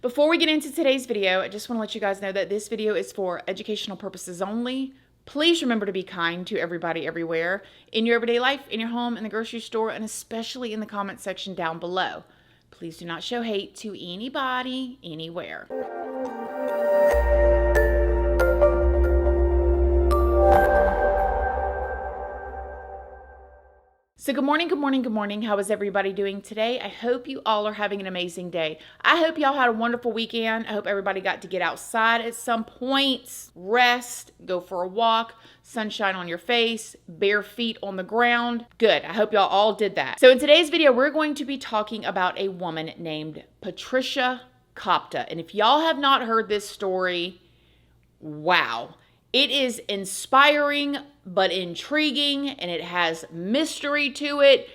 Before we get into today's video, I just want to let you guys know that this video is for educational purposes only. Please remember to be kind to everybody everywhere, in your everyday life, in your home, in the grocery store, and especially in the comment section down below. Please do not show hate to anybody, anywhere. So good morning, good morning, good morning. How is everybody doing today? I hope you all are having an amazing day. I hope y'all had a wonderful weekend. I hope everybody got to get outside at some point, rest, go for a walk, sunshine on your face, bare feet on the ground. Good. I hope y'all all did that. So in today's video, we're going to be talking about a woman named Patricia Kopta. And if y'all have not heard this story, wow. It is inspiring but intriguing, and it has mystery to it,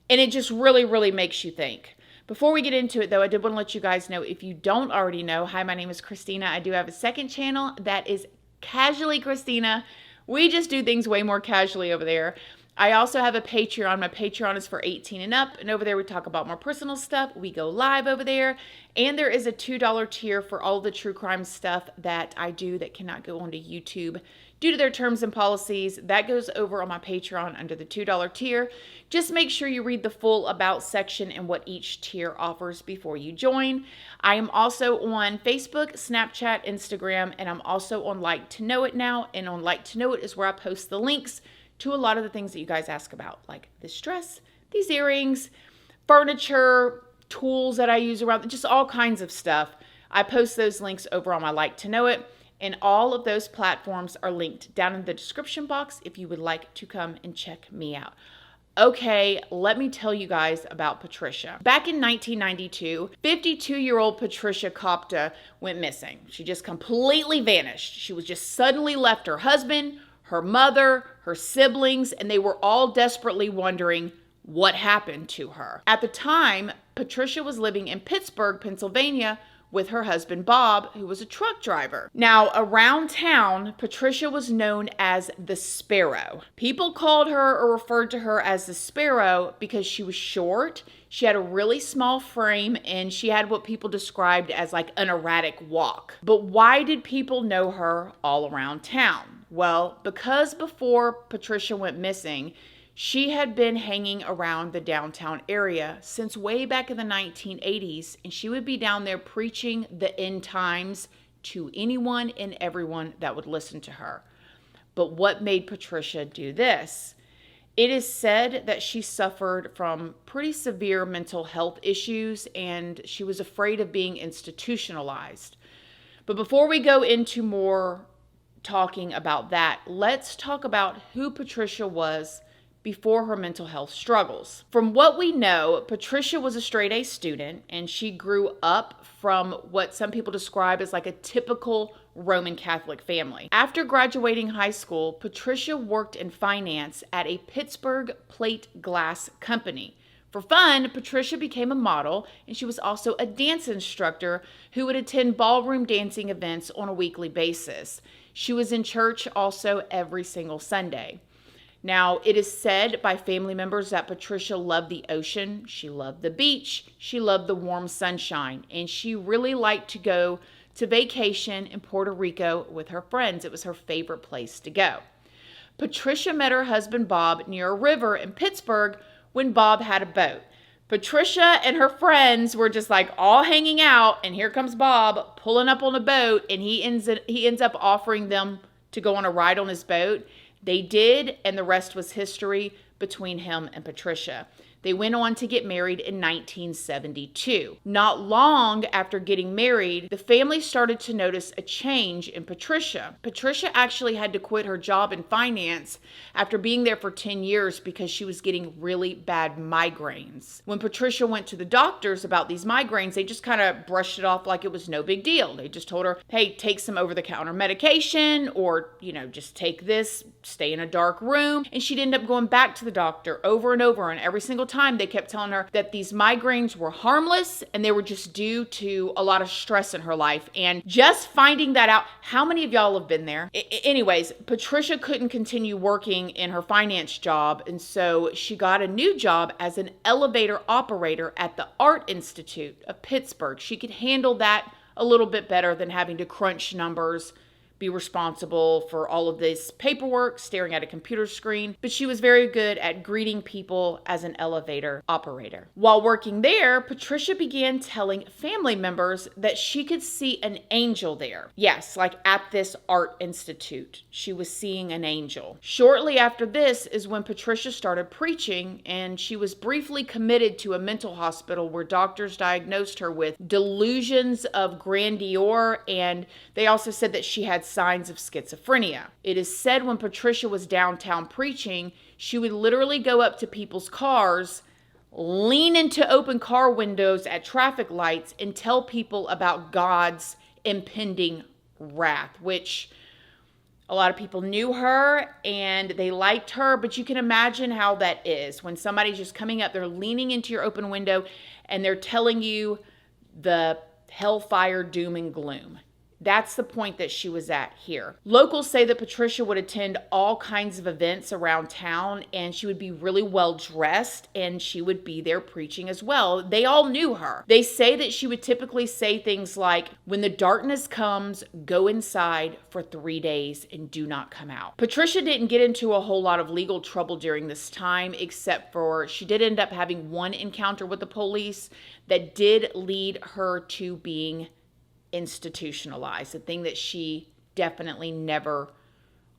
and it just really makes you think. Before we get into it, though, I did want to let you guys know, if you don't already know, hi, my name is Christina. I do have a second channel that is Casually Christina. We just do things way more casually over there. I also have a Patreon. My Patreon is for 18 and up, and over there we talk about more personal stuff. We go live over there, and there is a $2 tier for all the true crime stuff that I do that cannot go onto YouTube due to their terms and policies. That goes over on my Patreon under the $2 tier. Just make sure you read the full about section and what each tier offers before you join. I am also on Facebook, Snapchat, Instagram, and I'm also on Like to Know It now. And on Like to Know It is where I post the links to a lot of the things that you guys ask about, like this dress, these earrings, furniture, tools that I use around, just all kinds of stuff. I post those links over on my Like to Know It, and all of those platforms are linked down in the description box if you would like to come and check me out. Okay, let me tell you guys about Patricia. Back in 1992, 52-year-old Patricia Kopta went missing. She just completely vanished. She was just suddenly left her husband, her mother, her siblings, and they were all desperately wondering what happened to her. At the time, Patricia was living in Pittsburgh, Pennsylvania, with her husband Bob, who was a truck driver. Now, around town, Patricia was known as the Sparrow. People called her or referred to her as the Sparrow because she was short, she had a really small frame, and she had what people described as like an erratic walk. But why did people know her all around town? Well, because before Patricia went missing, she had been hanging around the downtown area since way back in the 1980s, and she would be down there preaching the end times to anyone and everyone that would listen to her. But what made Patricia do this? It is said that she suffered from pretty severe mental health issues, and she was afraid of being institutionalized. But before we go into more talking about that, let's talk about who Patricia was before her mental health struggles. From what we know, Patricia was a straight A student, and she grew up from what some people describe as like a typical Roman Catholic family. After graduating high school, Patricia worked in finance at a Pittsburgh plate glass company. For fun, Patricia became a model, and she was also a dance instructor who would attend ballroom dancing events on a weekly basis. She was in church also every single Sunday. Now, it is said by family members that Patricia loved the ocean, she loved the beach, she loved the warm sunshine, and she really liked to go to vacation in Puerto Rico with her friends. It was her favorite place to go. Patricia met her husband Bob near a river in Pittsburgh when Bob had a boat. Patricia and her friends were just like all hanging out, and here comes Bob pulling up on a boat, and he ends up offering them to go on a ride on his boat. They did, and the rest was history between him and Patricia. They went on to get married in 1972. Not long after getting married, the family started to notice a change in Patricia. Patricia actually had to quit her job in finance after being there for 10 years because she was getting really bad migraines. When Patricia went to the doctors about these migraines, they just kind of brushed it off like it was no big deal. They just told her, hey, take some over-the-counter medication, or, just take this, stay in a dark room. And she'd end up going back to the doctor over and over, and every single time time, they kept telling her that these migraines were harmless and they were just due to a lot of stress in her life. And just finding that out, how many of y'all have been there? Anyways, Patricia couldn't continue working in her finance job, and so she got a new job as an elevator operator at the Art Institute of Pittsburgh. She could handle that a little bit better than having to crunch numbers, be responsible for all of this paperwork, staring at a computer screen, but she was very good at greeting people as an elevator operator. While working there, Patricia began telling family members that she could see an angel there. Yes, like at this art institute, she was seeing an angel. Shortly after this is when Patricia started preaching, and she was briefly committed to a mental hospital where doctors diagnosed her with delusions of grandeur, and they also said that she had signs of schizophrenia. It is said when Patricia was downtown preaching, she would literally go up to people's cars, lean into open car windows at traffic lights, and tell people about God's impending wrath, which a lot of people knew her and they liked her, but you can imagine how that is when somebody's just coming up, they're leaning into your open window and they're telling you the hellfire doom and gloom. That's the point that she was at here. Locals say that Patricia would attend all kinds of events around town, and she would be really well dressed, and she would be there preaching as well. They all knew her. They say that she would typically say things like, "When the darkness comes, go inside for 3 days and do not come out." Patricia didn't get into a whole lot of legal trouble during this time, except for she did end up having one encounter with the police that did lead her to being institutionalized, a thing that she definitely never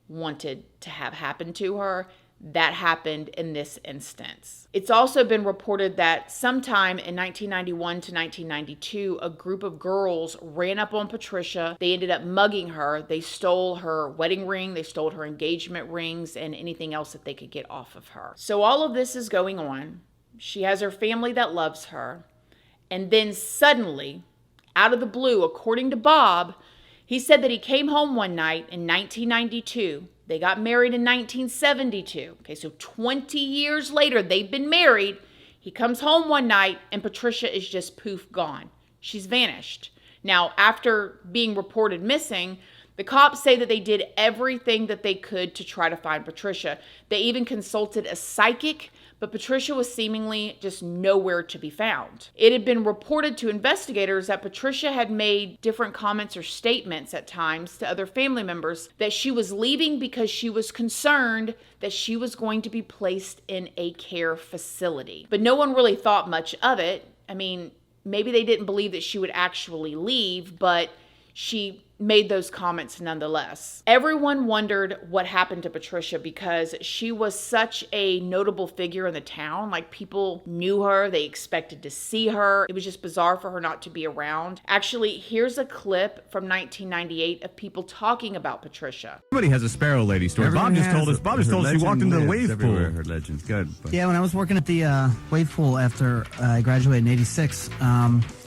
wanted to have happen to her. That happened in this instance. It's also been reported that sometime in 1991 to 1992, a group of girls ran up on Patricia. They ended up mugging her. They stole her wedding ring, they stole her engagement rings, and anything else that they could get off of her. So all of this is going on. She has her family that loves her. And then suddenly, out of the blue, according to Bob, he said that he came home one night in 1992. They got married in 1972. Okay, so 20 years later, they've been married. He comes home one night and Patricia is just poof gone. She's vanished. Now, after being reported missing, the cops say that they did everything that they could to try to find Patricia. They even consulted a psychic, but Patricia was seemingly just nowhere to be found. It had been reported to investigators that Patricia had made different comments or statements at times to other family members that she was leaving because she was concerned that she was going to be placed in a care facility. But no one really thought much of it. I mean, maybe they didn't believe that she would actually leave, but she made those comments nonetheless. Everyone wondered what happened to Patricia because she was such a notable figure in the town. Like, people knew her, they expected to see her. It was just bizarre for her not to be around. Actually, here's a clip from 1998 of people talking about Patricia. Everybody has a Sparrow Lady story. Bob just told us she walked into the wave pool. Her legend's good. But. Yeah, when I was working at the wave pool after I graduated in '86,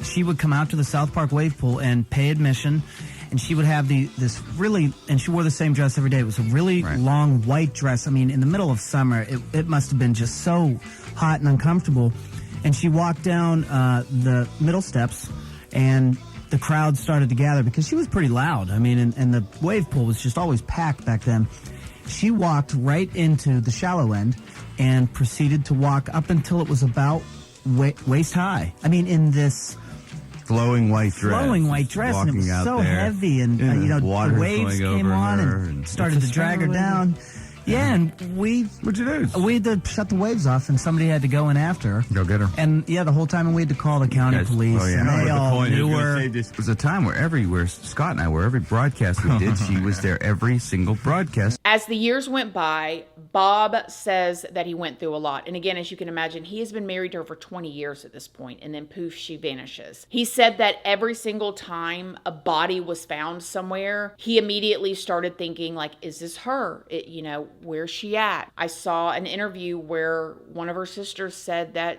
she would come out to the South Park wave pool and pay admission. And she would have and she wore the same dress every day. It was a really long white dress. I mean, in the middle of summer, it must have been just so hot and uncomfortable. And she walked down the middle steps, and the crowd started to gather because she was pretty loud. I mean, and the wave pool was just always packed back then. She walked right into the shallow end and proceeded to walk up until it was about waist high. I mean, in this flowing white dress, and it was so heavy, and the waves came on and started to drag her down. Yeah, and what'd you do? We had to shut the waves off, and somebody had to go in after her. Go get her. And yeah, the whole time we had to call the county police. And they all knew her. It was a time where Scott and I were, every broadcast we did, she was there every single broadcast. As the years went by, Bob says that he went through a lot. And again, as you can imagine, he has been married to her for 20 years at this point, and then poof, she vanishes. He said that every single time a body was found somewhere, he immediately started thinking, like, is this her? Where's she at? I saw an interview where one of her sisters said that,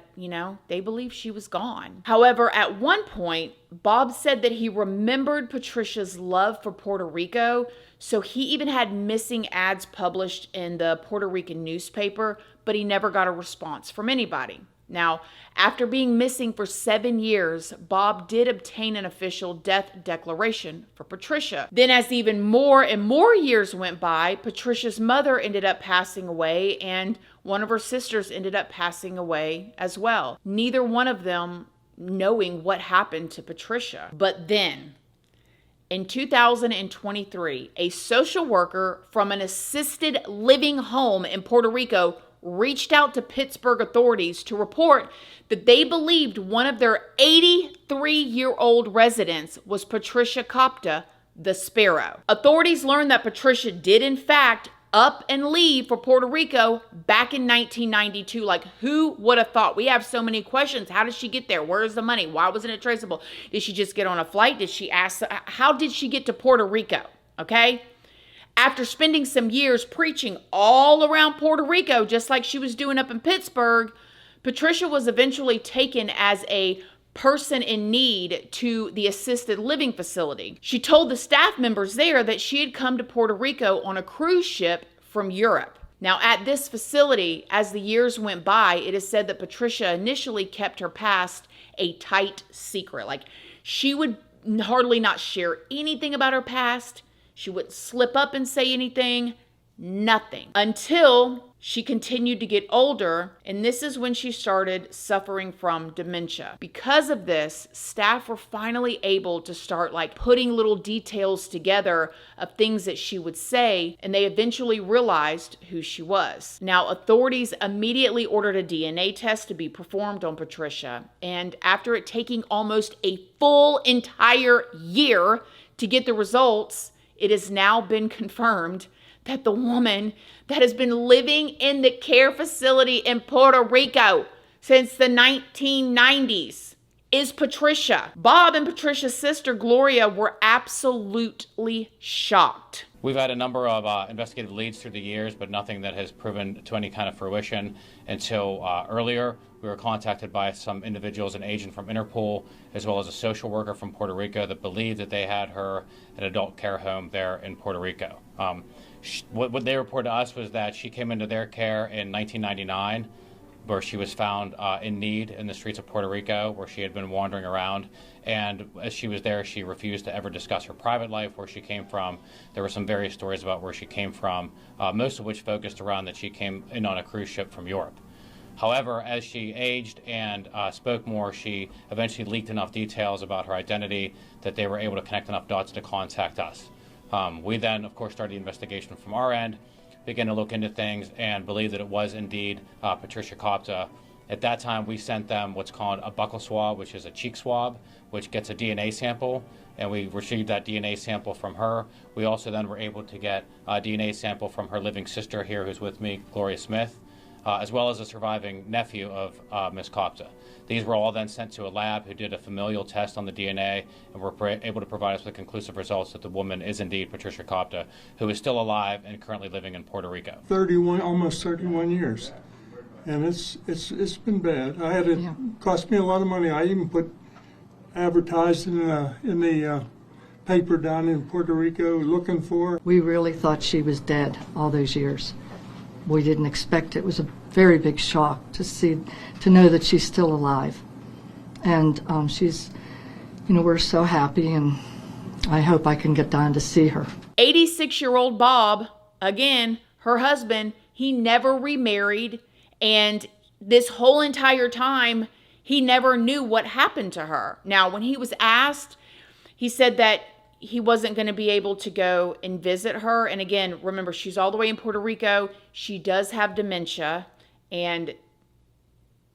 they believe she was gone. However, at one point, Bob said that he remembered Patricia's love for Puerto Rico, so he even had missing ads published in the Puerto Rican newspaper, but he never got a response from anybody. Now, after being missing for 7 years, Bob did obtain an official death declaration for Patricia. Then as even more and more years went by, Patricia's mother ended up passing away and one of her sisters ended up passing away as well. Neither one of them knowing what happened to Patricia. But then, in 2023, a social worker from an assisted living home in Puerto Rico reached out to Pittsburgh authorities to report that they believed one of their 83-year-old residents was Patricia Kopta, the Sparrow. Authorities learned that Patricia did in fact up and leave for Puerto Rico back in 1992. Like, who would have thought? We have so many questions. How did she get there? Where's the money? Why wasn't it traceable? Did she just get on a flight? Did she ask? How did she get to Puerto Rico? Okay. After spending some years preaching all around Puerto Rico, just like she was doing up in Pittsburgh, Patricia was eventually taken as a person in need to the assisted living facility. She told the staff members there that she had come to Puerto Rico on a cruise ship from Europe. Now, at this facility, as the years went by, it is said that Patricia initially kept her past a tight secret. Like, she would hardly not share anything about her past. She wouldn't slip up and say anything, nothing, until she continued to get older, and this is when she started suffering from dementia. Because of this, staff were finally able to start putting little details together of things that she would say, and they eventually realized who she was. Now, authorities immediately ordered a DNA test to be performed on Patricia, and after it taking almost a full entire year to get the results, it has now been confirmed that the woman that has been living in the care facility in Puerto Rico since the 1990s is Patricia. Bob and Patricia's sister, Gloria, were absolutely shocked. We've had a number of investigative leads through the years, but nothing that has proven to any kind of fruition until earlier. We were contacted by some individuals, an agent from Interpol, as well as a social worker from Puerto Rico that believed that they had her at an adult care home there in Puerto Rico. What they reported to us was that she came into their care in 1999, where she was found in need in the streets of Puerto Rico, where she had been wandering around. And as she was there, she refused to ever discuss her private life, where she came from. There were some various stories about where she came from, most of which focused around that she came in on a cruise ship from Europe. However, as she aged and spoke more, she eventually leaked enough details about her identity that they were able to connect enough dots to contact us. We then, of course, started the investigation from our end, began to look into things, and believed that it was indeed Patricia Kopta. At that time, we sent them what's called a buccal swab, which is a cheek swab, which gets a DNA sample, and we received that DNA sample from her. We also then were able to get a DNA sample from her living sister here, who's with me, Gloria Smith, as well as a surviving nephew of Ms. Kopta. These were all then sent to a lab who did a familial test on the DNA and were able to provide us with conclusive results that the woman is indeed Patricia Kopta, who is still alive and currently living in Puerto Rico. Almost 31 years. And it's been bad. Cost me a lot of money. I even advertised in the paper down in Puerto Rico looking for her. We really thought she was dead all those years. We didn't expect it. It was a very big shock to know that she's still alive. And we're so happy, and I hope I can get down to see her. 86-year-old Bob, again, her husband, he never remarried, and this whole entire time, he never knew what happened to her. Now, when he was asked, he said that he wasn't going to be able to go and visit her. And again, remember, she's all the way in Puerto Rico. She does have dementia, and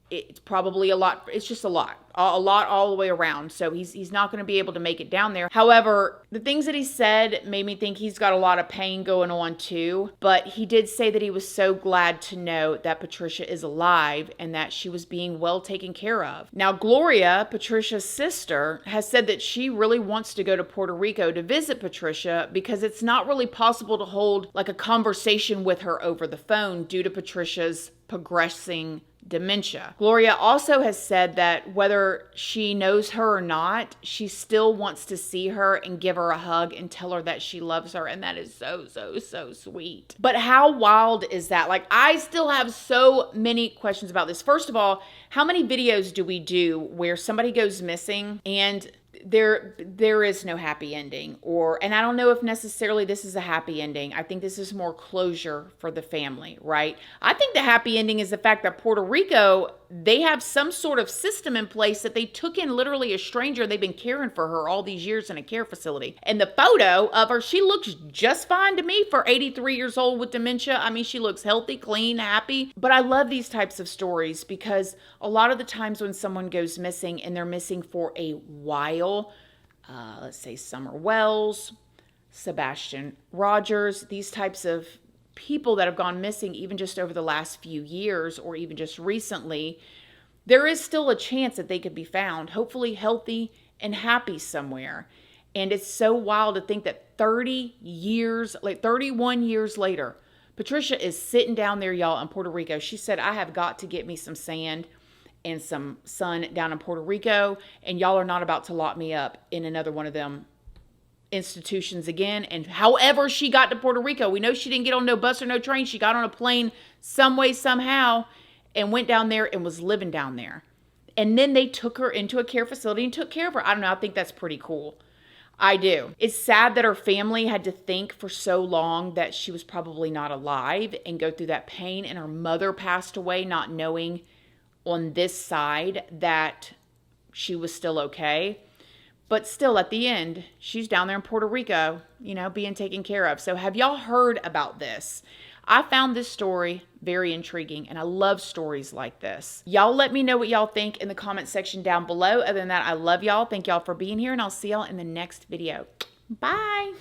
it's probably a lot. It's just a lot all the way around. So he's not going to be able to make it down there. However, the things that he said made me think he's got a lot of pain going on too. But he did say that he was so glad to know that Patricia is alive and that she was being well taken care of. Now, Gloria, Patricia's sister, has said that she really wants to go to Puerto Rico to visit Patricia because it's not really possible to hold a conversation with her over the phone due to Patricia's progressing dementia. Gloria also has said that whether she knows her or not, she still wants to see her and give her a hug and tell her that she loves her. And that is so, so, so sweet. But how wild is that? Like, I still have so many questions about this. First of all, how many videos do we do where somebody goes missing and there is no happy ending? And I don't know if necessarily this is a happy ending. I think this is more closure for the family, right? I think the happy ending is the fact that Puerto Rico, they have some sort of system in place that they took in literally a stranger. They've been caring for her all these years in a care facility. And the photo of her, she looks just fine to me for 83 years old with dementia. I mean, she looks healthy, clean, happy. But I love these types of stories because a lot of the times when someone goes missing and they're missing for a while, let's say Summer Wells, Sebastian Rogers, these types of people that have gone missing even just over the last few years or even just recently, there is still a chance that they could be found, hopefully healthy and happy somewhere. And it's so wild to think that 31 years later, Patricia is sitting down there, y'all, in Puerto Rico. She said, I have got to get me some sand and some sun down in Puerto Rico, and y'all are not about to lock me up in another one of them institutions again. And however she got to Puerto Rico, we know she didn't get on no bus or no train. She got on a plane some way, somehow, and went down there and was living down there. And then they took her into a care facility and took care of her. I don't know. I think that's pretty cool. I do. It's sad that her family had to think for so long that she was probably not alive and go through that pain. And her mother passed away not knowing on this side that she was still okay. But still, at the end, she's down there in Puerto Rico, being taken care of. So have y'all heard about this? I found this story very intriguing, and I love stories like this. Y'all let me know what y'all think in the comment section down below. Other than that, I love y'all. Thank y'all for being here, and I'll see y'all in the next video. Bye.